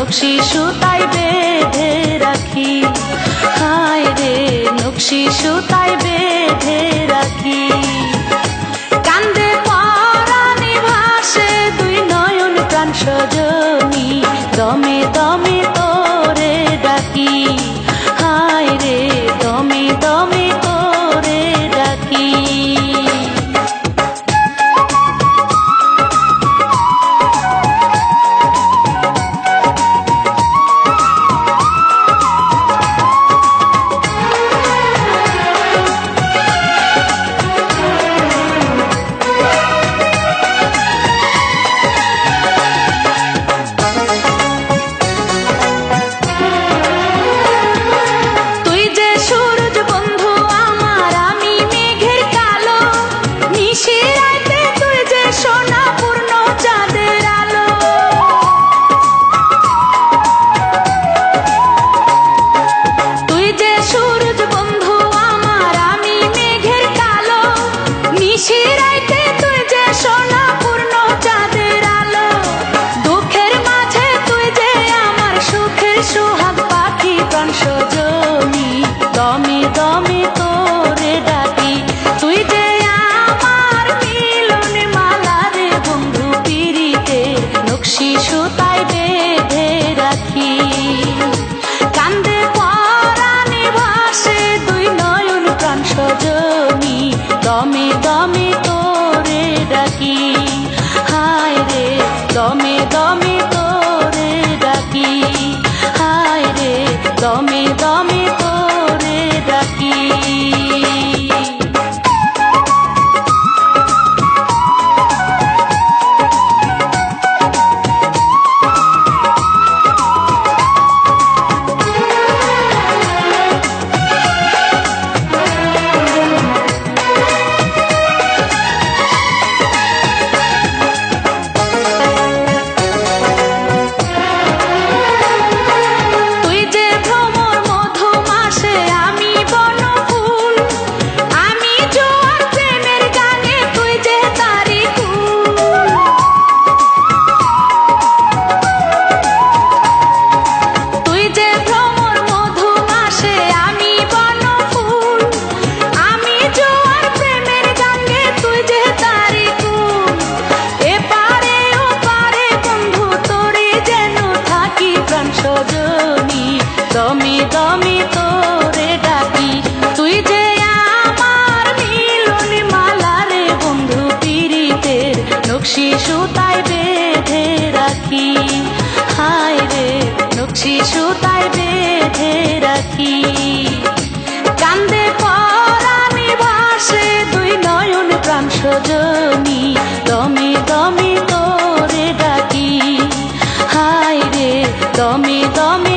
নকশি সুতায় বেঁধে রাখি, হায় রে নকশি সুতায় বেঁধে রাখি। কান্দে পরাণে ভাসে দুই নয়ন প্রাণ সজনী, দমে দমে তোরে ডাকি, হায় রে দমে দমে তোরে ডাকি। দমে দমে তোরে ডাকি, তুই যে আমার মিলন মালা রে বন্ধু পিরিতে নকশি সুতায় বেঁধে রাখি। কান্দে পরাণে ভাসে দুই নয়ন প্রাণ সজনী, দমে দমে তোরে ডাকি, হায় রে দমে দমে তোরে ডাকি, হায় রে দমে দমে তোরে ডাকি। দমে দমে তোরে ডাকি, তুই যে আমার মিলন মালা রে বন্ধু পিরিতের নকশি সুতায় বেঁধে রাখি, হায় রে নকশি সুতায় বেঁধে রাখি। কান্দে পরাণে ভাসে দুই নয়ন প্রাণ সজনী, দমে দমে তোরে ডাকি, হায় রে দমে দমে